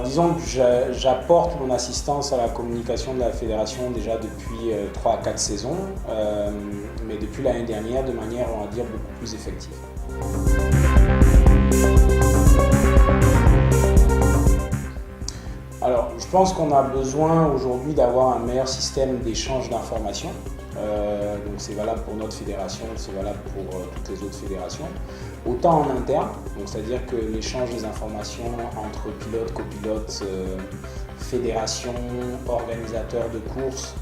Disons que j'apporte mon assistance à la communication de la fédération déjà depuis 3 à 4 saisons, mais depuis l'année dernière de manière, on va dire, beaucoup plus effective. Alors, je pense qu'on a besoin aujourd'hui d'avoir un meilleur système d'échange d'informations. Donc c'est valable pour notre fédération, c'est valable pour toutes les autres fédérations. Autant en interne, c'est-à-dire que l'échange des informations entre pilotes, copilotes, fédérations, organisateurs de courses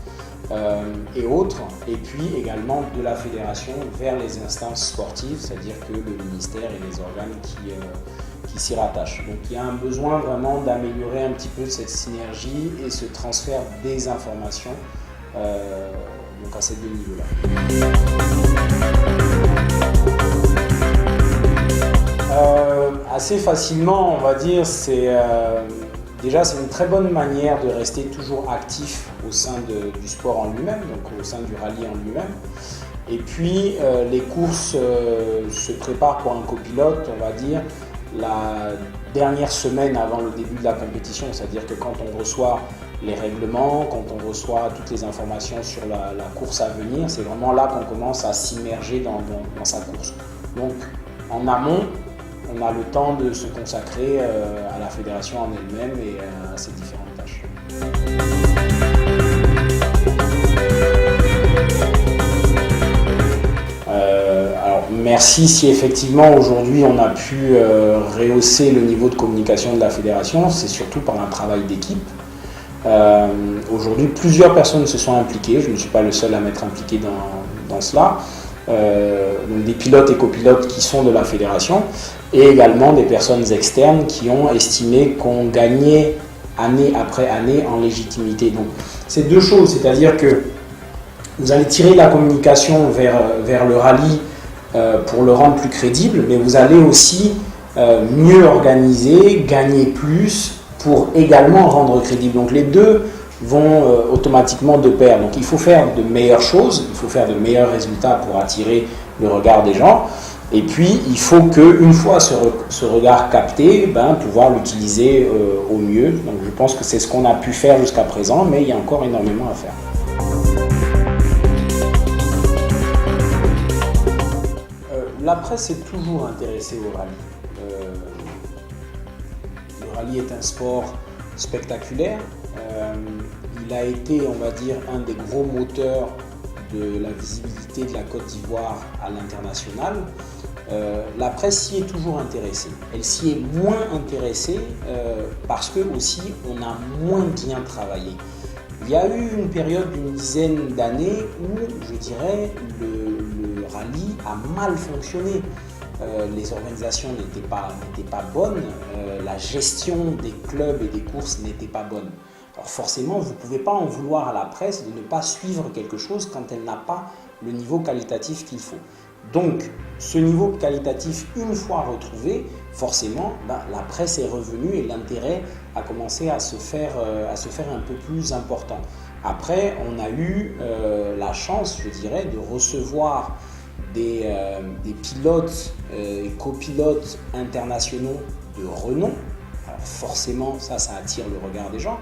et autres, et puis également de la fédération vers les instances sportives, c'est-à-dire que le ministère et les organes qui s'y rattachent. Donc il y a un besoin vraiment d'améliorer un petit peu cette synergie et ce transfert des informations donc à ces deux niveaux-là. Assez facilement, on va dire, déjà c'est une très bonne manière de rester toujours actif au sein du sport en lui-même, donc au sein du rallye en lui-même. Et puis les courses se préparent pour un copilote, on va dire, la dernière semaine avant le début de la compétition, c'est-à-dire que quand on reçoit les règlements, quand on reçoit toutes les informations sur la course à venir, c'est vraiment là qu'on commence à s'immerger dans sa course. Donc en amont, on a le temps de se consacrer à la fédération en elle-même et à ses différentes tâches. Alors merci si effectivement aujourd'hui on a pu rehausser le niveau de communication de la fédération, c'est surtout par un travail d'équipe. Aujourd'hui, plusieurs personnes se sont impliquées, je ne suis pas le seul à m'être impliqué dans cela. Donc des pilotes et copilotes qui sont de la fédération et également des personnes externes qui ont estimé qu'on gagnait année après année en légitimité. Donc c'est deux choses, c'est-à-dire que vous allez tirer la communication vers le rallye pour le rendre plus crédible, mais vous allez aussi mieux organiser, gagner plus pour également rendre crédible. Donc les deux vont automatiquement de pair. Donc il faut faire de meilleures choses, il faut faire de meilleurs résultats pour attirer le regard des gens. Et puis il faut qu'une fois ce regard capté, pouvoir l'utiliser au mieux. Donc je pense que c'est ce qu'on a pu faire jusqu'à présent, mais il y a encore énormément à faire. La presse est toujours intéressée au rallye. Le rallye est un sport spectaculaire. Il a été, on va dire, un des gros moteurs de la visibilité de la Côte d'Ivoire à l'international. La presse s'y est toujours intéressée. Elle s'y est moins intéressée parce que aussi on a moins bien travaillé. Il y a eu une période d'une dizaine d'années où, je dirais, le rallye a mal fonctionné. Les organisations n'étaient pas bonnes, la gestion des clubs et des courses n'était pas bonne. Alors forcément, vous ne pouvez pas en vouloir à la presse de ne pas suivre quelque chose quand elle n'a pas le niveau qualitatif qu'il faut. Donc, ce niveau qualitatif, une fois retrouvé, forcément, la presse est revenue et l'intérêt a commencé à se faire un peu plus important. Après, on a eu la chance, je dirais, de recevoir des pilotes et copilotes internationaux de renom. Alors forcément, ça attire le regard des gens.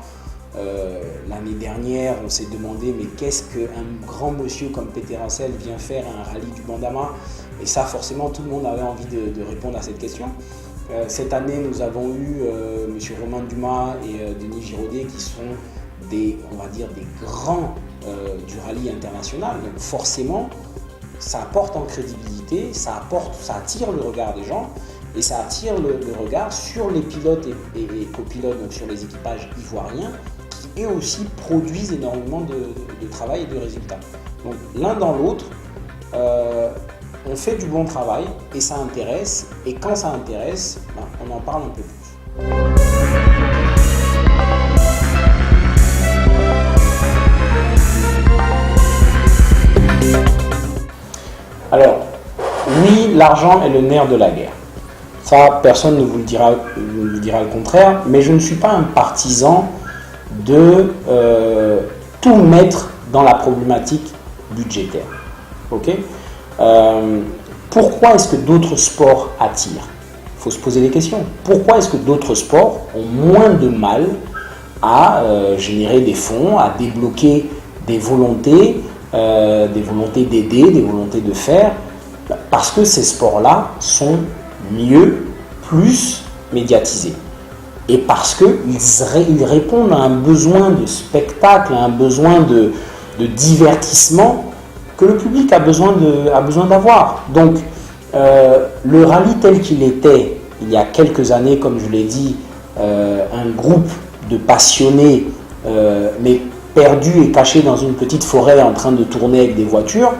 L'année dernière, on s'est demandé mais qu'est-ce qu'un grand monsieur comme Peter Ancel vient faire à un rallye du Bandama? Et ça, forcément, tout le monde avait envie de répondre à cette question. Cette année, nous avons eu M. Romain Dumas et Denis Giraudet qui sont on va dire, des grands du rallye international. Donc forcément, ça apporte en crédibilité, ça attire le regard des gens et ça attire le regard sur les pilotes et copilotes, donc sur les équipages ivoiriens qui eux aussi produisent énormément de travail et de résultats. Donc l'un dans l'autre, on fait du bon travail et ça intéresse, et quand ça intéresse, on en parle un peu plus. Oui, l'argent est le nerf de la guerre. Ça, personne ne vous le dira le contraire, mais je ne suis pas un partisan de tout mettre dans la problématique budgétaire. Ok. Pourquoi est-ce que d'autres sports attirent? Il faut se poser des questions. Pourquoi est-ce que d'autres sports ont moins de mal à générer des fonds, à débloquer des volontés d'aider, des volontés de faire? Parce que ces sports-là sont mieux, plus médiatisés. Et parce qu'ils répondent à un besoin de spectacle, à un besoin de divertissement que le public a besoin d'avoir. Donc, le rallye tel qu'il était il y a quelques années, comme je l'ai dit, un groupe de passionnés, mais perdus et cachés dans une petite forêt en train de tourner avec des voitures,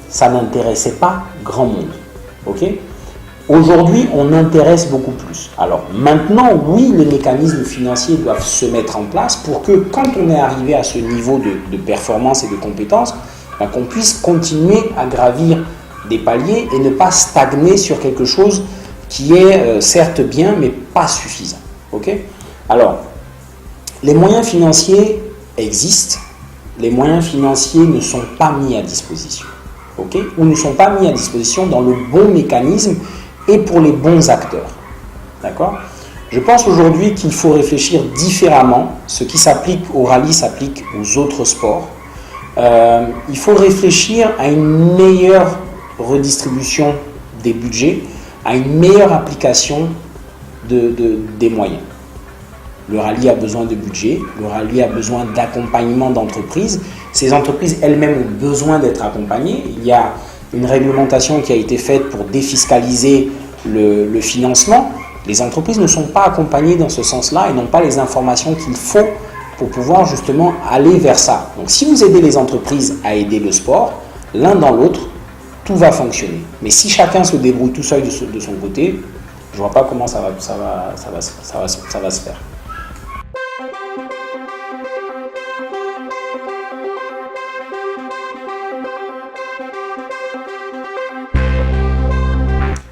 ça n'intéressait pas grand monde. Okay. Aujourd'hui, on intéresse beaucoup plus. Alors maintenant, oui, les mécanismes financiers doivent se mettre en place pour que quand on est arrivé à ce niveau de performance et de compétence, qu'on puisse continuer à gravir des paliers et ne pas stagner sur quelque chose qui est certes bien, mais pas suffisant. Okay. Alors, les moyens financiers existent, les moyens financiers ne sont pas mis à disposition. Okay, ou ne sont pas mis à disposition dans le bon mécanisme et pour les bons acteurs. D'accord? Je pense aujourd'hui qu'il faut réfléchir différemment. Ce qui s'applique au rallye s'applique aux autres sports. Il faut réfléchir à une meilleure redistribution des budgets, à une meilleure application des moyens. Le rallye a besoin de budget, le rallye a besoin d'accompagnement d'entreprises. Ces entreprises elles-mêmes ont besoin d'être accompagnées. Il y a une réglementation qui a été faite pour défiscaliser le financement. Les entreprises ne sont pas accompagnées dans ce sens-là et n'ont pas les informations qu'il faut pour pouvoir justement aller vers ça. Donc si vous aidez les entreprises à aider le sport, l'un dans l'autre, tout va fonctionner. Mais si chacun se débrouille tout seul de son côté, je ne vois pas comment ça va se faire.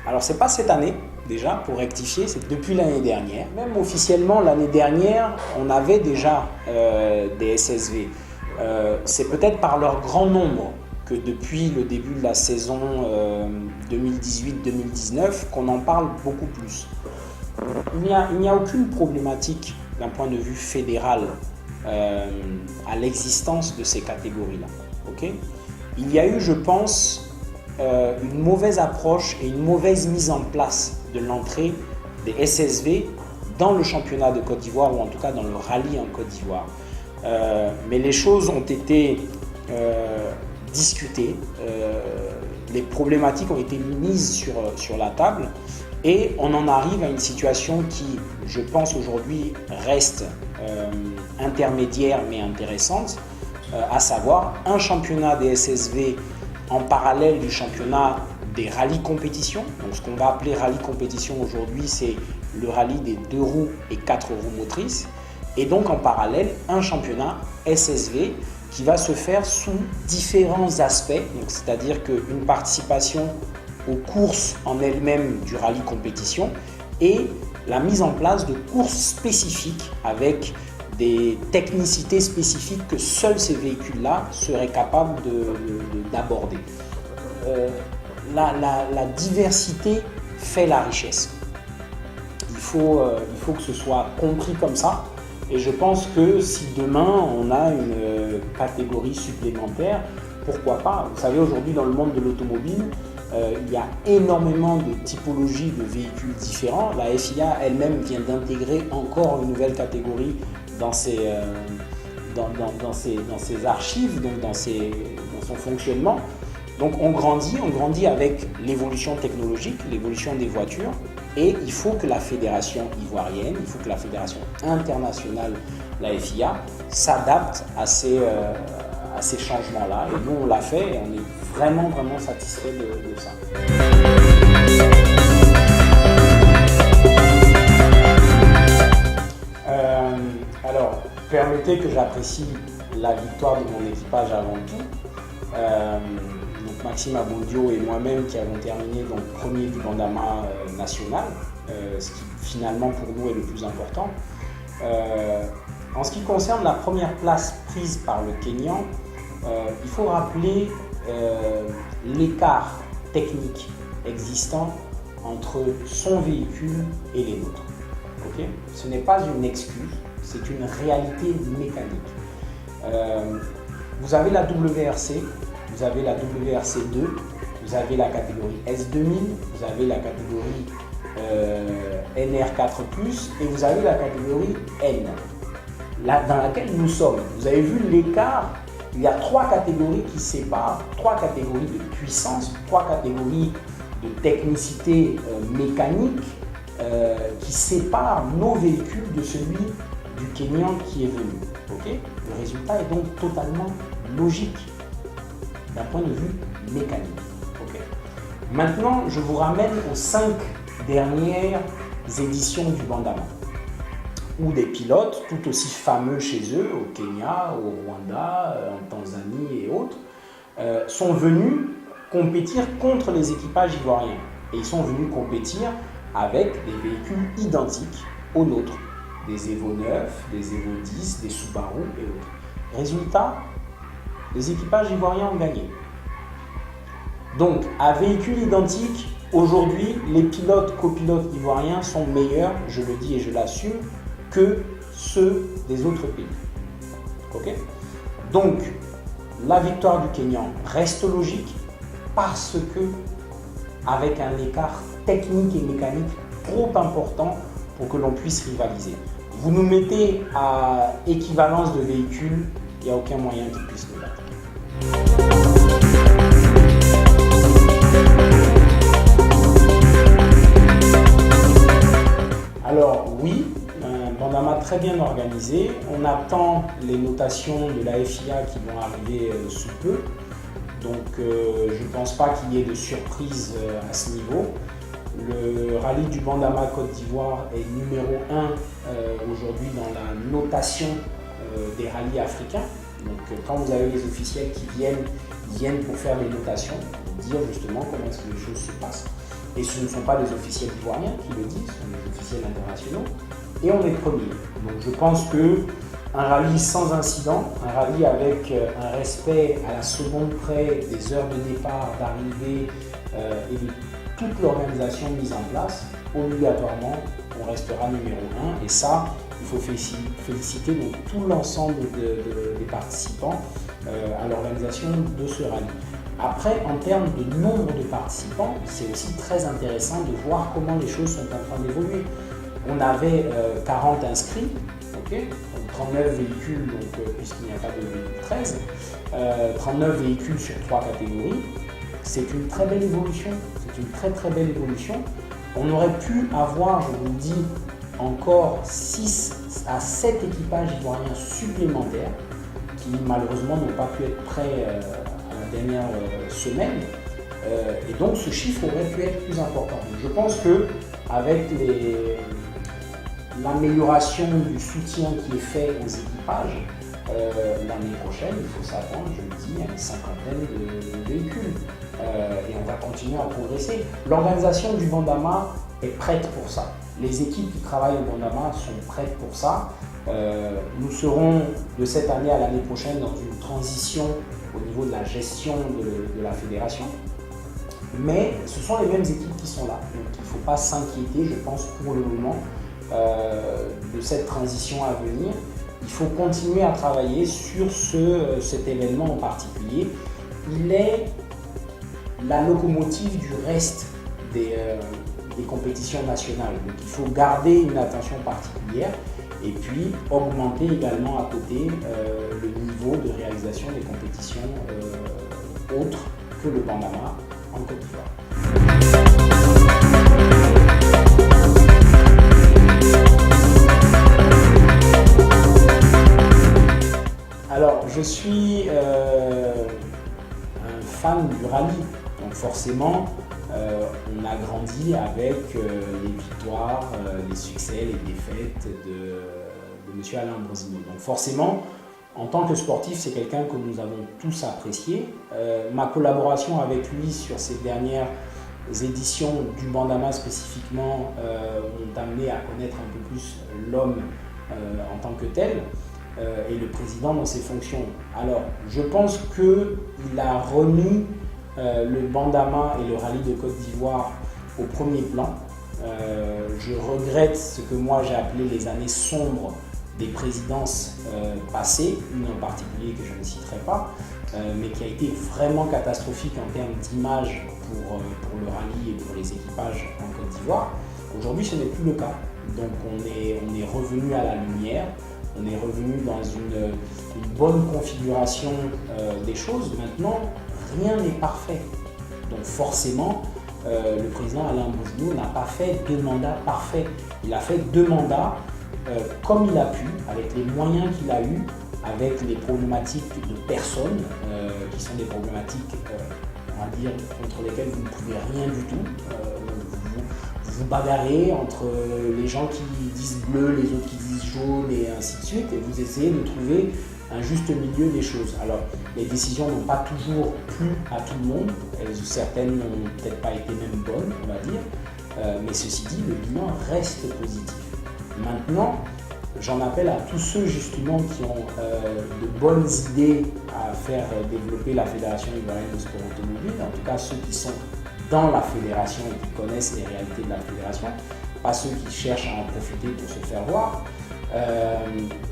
Alors, ce n'est pas cette année, déjà, pour rectifier, c'est depuis l'année dernière. Même officiellement, l'année dernière, on avait déjà des SSV. C'est peut-être par leur grand nombre que depuis le début de la saison 2018-2019 qu'on en parle beaucoup plus. Il n'y a aucune problématique d'un point de vue fédéral à l'existence de ces catégories-là. Okay. Il y a eu, je pense, une mauvaise approche et une mauvaise mise en place de l'entrée des SSV dans le championnat de Côte d'Ivoire, ou en tout cas dans le rallye en Côte d'Ivoire. Mais les choses ont été discutées, les problématiques ont été mises sur la table et on en arrive à une situation qui, je pense aujourd'hui, reste intermédiaire mais intéressante, à savoir un championnat des SSV en parallèle du championnat des rallyes compétition. Donc ce qu'on va appeler rallye compétition aujourd'hui, c'est le rallye des 2 roues et 4 roues motrices. Et donc en parallèle, un championnat SSV qui va se faire sous différents aspects. C'est-à-dire qu'une participation aux courses en elles-mêmes du rallye compétition et la mise en place de courses spécifiques avec des technicités spécifiques que seuls ces véhicules-là seraient capables d'aborder. La diversité fait la richesse. Il faut que ce soit compris comme ça. Et je pense que si demain on a une catégorie supplémentaire, pourquoi pas? Vous savez, aujourd'hui dans le monde de l'automobile, il y a énormément de typologies de véhicules différents. La FIA elle-même vient d'intégrer encore une nouvelle catégorie dans ses archives, donc dans son fonctionnement. Donc on grandit avec l'évolution technologique, l'évolution des voitures, et il faut que la fédération ivoirienne, il faut que la fédération internationale, la FIA, s'adapte à ces changements-là. Et nous on l'a fait et on est vraiment satisfait de ça. Alors, permettez que j'apprécie la victoire de mon équipage avant tout. Donc Maxime Abondio et moi-même qui avons terminé donc premier du Bandama national, ce qui finalement pour nous est le plus important. En ce qui concerne la première place prise par le Kényan, il faut rappeler l'écart technique existant entre son véhicule et les nôtres. Okay, ce n'est pas une excuse, c'est une réalité mécanique. Vous avez la WRC, vous avez la WRC2, vous avez la catégorie S2000, vous avez la catégorie NR4+, et vous avez la catégorie N, dans laquelle nous sommes. Vous avez vu l'écart, il y a 3 catégories qui séparent, 3 catégories de puissance, 3 catégories de technicité mécanique qui séparent nos véhicules de celui du Kényan qui est venu. Okay, le résultat est donc totalement logique d'un point de vue mécanique. Okay. Maintenant, je vous ramène aux 5 dernières éditions du Bandama, où des pilotes tout aussi fameux chez eux, au Kenya, au Rwanda, en Tanzanie et autres, sont venus compétir contre les équipages ivoiriens. Et ils sont venus compétir avec des véhicules identiques aux nôtres, des Evo 9, des Evo 10, des Subaru et autres. Résultat, les équipages ivoiriens ont gagné. Donc, à véhicule identique, aujourd'hui, les pilotes, copilotes ivoiriens sont meilleurs, je le dis et je l'assume, que ceux des autres pays. Okay, donc, la victoire du Kényan reste logique parce que, avec un écart technique et mécanique trop important pour que l'on puisse rivaliser. Vous nous mettez à équivalence de véhicules, il n'y a aucun moyen qu'ils puissent nous battre. Alors oui, un Bandama très bien organisé. On attend les notations de la FIA qui vont arriver sous peu. Donc je ne pense pas qu'il y ait de surprise à ce niveau. Le rallye du Bandama Côte d'Ivoire est numéro 1 aujourd'hui dans la notation des rallyes africains. Donc quand vous avez les officiels qui viennent pour faire les notations, pour dire justement comment est-ce que les choses se passent. Et ce ne sont pas des officiels ivoiriens qui le disent, ce sont des officiels internationaux. Et on est premier. Donc je pense que un rallye sans incident, un rallye avec un respect à la seconde près des heures de départ, d'arrivée et de toute l'organisation mise en place, obligatoirement, on restera numéro 1. Et ça, il faut féliciter donc tout l'ensemble des participants à l'organisation de ce rallye. Après, en termes de nombre de participants, c'est aussi très intéressant de voir comment les choses sont en train d'évoluer. On avait 40 inscrits, okay, 39 véhicules, puisqu'il n'y a pas de véhicule 13, 39 véhicules sur 3 catégories. C'est une très belle évolution, c'est une très belle évolution. On aurait pu avoir, je vous le dis, encore 6 à 7 équipages ivoiriens supplémentaires qui malheureusement n'ont pas pu être prêts à la dernière semaine. Et donc ce chiffre aurait pu être plus important. Donc, je pense qu'avec l'amélioration du soutien qui est fait aux équipages, l'année prochaine, il faut s'attendre, je le dis, à une cinquantaine de véhicules. Et on va continuer à progresser. L'organisation du Bandama est prête pour ça. Les équipes qui travaillent au Bandama sont prêtes pour ça. Nous serons de cette année à l'année prochaine dans une transition au niveau de la gestion de la fédération. Mais ce sont les mêmes équipes qui sont là. Donc il ne faut pas s'inquiéter, je pense, pour le moment, de cette transition à venir. Il faut continuer à travailler sur cet événement en particulier. Il est la locomotive du reste des compétitions nationales. Donc il faut garder une attention particulière et puis augmenter également à côté le niveau de réalisation des compétitions autres que le Bandama en Côte d'Ivoire. Alors, je suis un fan du rallye, donc forcément, on a grandi avec les victoires, les succès, les défaites de M. Alain Ambrosino. Donc forcément, En tant que sportif, c'est quelqu'un que nous avons tous apprécié. Ma collaboration avec lui sur ces dernières éditions du Bandama spécifiquement m'ont amené à connaître un peu plus l'homme en tant que tel et le président dans ses fonctions. Alors, je pense qu'il a remis le Bandama et le rallye de Côte d'Ivoire au premier plan. Je regrette ce que moi j'ai appelé les années sombres des présidences passées, une en particulier que je ne citerai pas, mais qui a été vraiment catastrophique en termes d'image pour le rallye et pour les équipages en Côte d'Ivoire. Aujourd'hui, ce n'est plus le cas. Donc on est revenu à la lumière, on est revenu dans une bonne configuration des choses. Maintenant, rien n'est parfait. Donc forcément, le président Alain Bougenou n'a pas fait 2 mandats parfaits. Il a fait 2 mandats comme il a pu, avec les moyens qu'il a eus, avec les problématiques de personnes, qui sont des problématiques, on va dire, contre lesquelles vous ne pouvez rien du tout. Vous bagarrez entre les gens qui disent bleu, les autres qui disent jaune et ainsi de suite, et vous essayez de trouver un juste milieu des choses. Alors, les décisions n'ont pas toujours plu à tout le monde, certaines n'ont peut-être pas été même bonnes, on va dire, mais ceci dit, le bilan reste positif. Maintenant, j'en appelle à tous ceux justement qui ont de bonnes idées à faire développer la Fédération ivoirienne de sport automobile, en tout cas ceux qui sont dans la fédération et qui connaissent les réalités de la fédération, pas ceux qui cherchent à en profiter pour se faire voir,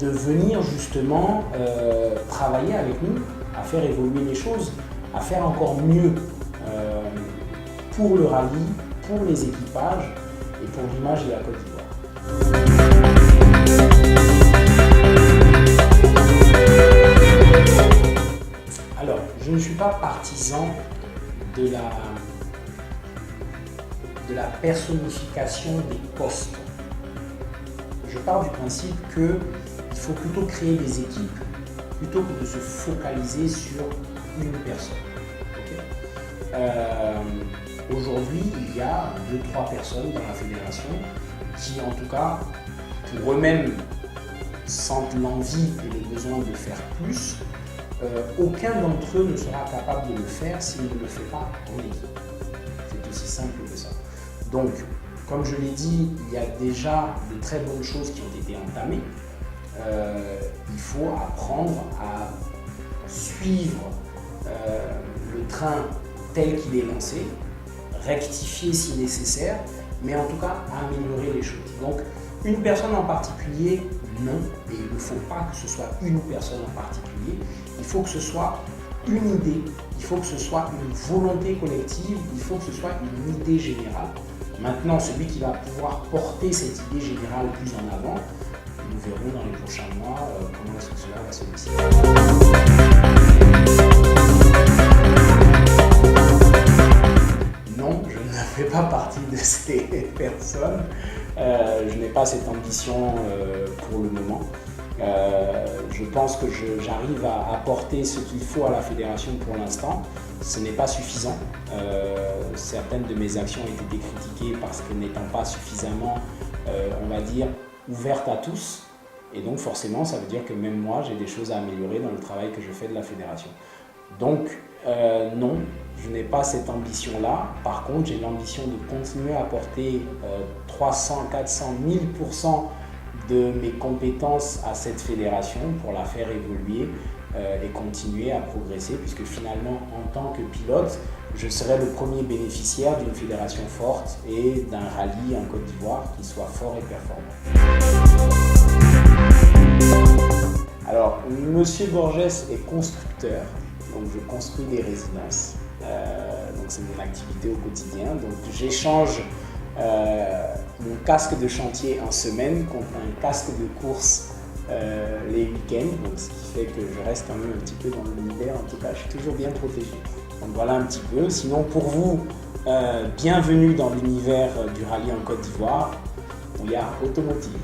de venir justement travailler avec nous à faire évoluer les choses, à faire encore mieux pour le rallye, pour les équipages et pour l'image de la Côte d'Ivoire. Alors, je ne suis pas partisan de la personnification des postes. Je pars du principe qu'il faut plutôt créer des équipes plutôt que de se focaliser sur une personne. Aujourd'hui, il y a 2-3 personnes dans la fédération qui, en tout cas, pour eux-mêmes, sentent l'envie et le besoin de faire plus. Aucun d'entre eux ne sera capable de le faire s'il ne le fait pas en équipe. C'est aussi simple que ça. Donc, comme je l'ai dit, il y a déjà de très bonnes choses qui ont été entamées. Il faut apprendre à suivre le train tel qu'il est lancé, rectifier si nécessaire, mais en tout cas améliorer les choses. Donc, une personne en particulier, non, et il ne faut pas que ce soit une personne en particulier, il faut que ce soit une idée, il faut que ce soit une volonté collective, il faut que ce soit une idée générale. Maintenant, celui qui va pouvoir porter cette idée générale plus en avant, nous verrons dans les prochains mois comment est-ce que cela va se passer. Non, je ne fais pas partie de ces personnes. Je n'ai pas cette ambition pour le moment. Je pense que j'arrive à apporter ce qu'il faut à la fédération pour l'instant. Ce n'est pas suffisant. Certaines de mes actions ont été critiquées parce que n'étant pas suffisamment, on va dire, ouvertes à tous. Et donc forcément, ça veut dire que même moi, j'ai des choses à améliorer dans le travail que je fais de la fédération. Donc non, je n'ai pas cette ambition-là. Par contre, j'ai l'ambition de continuer à apporter 300, 400, 1000% de mes compétences à cette fédération pour la faire évoluer et continuer à progresser, puisque finalement, en tant que pilote, je serai le premier bénéficiaire d'une fédération forte et d'un rallye en Côte d'Ivoire qui soit fort et performant. Alors, Monsieur Borges est constructeur, donc je construis des résidences, donc c'est mon activité au quotidien. Donc j'échange mon casque de chantier en semaine contre un casque de course les week-ends, donc ce qui fait que je reste quand même un petit peu dans l'univers. En tout cas, je suis toujours bien protégé. Donc voilà un petit peu. Sinon, pour vous, bienvenue dans l'univers du rallye en Côte d'Ivoire, où il y a automotive.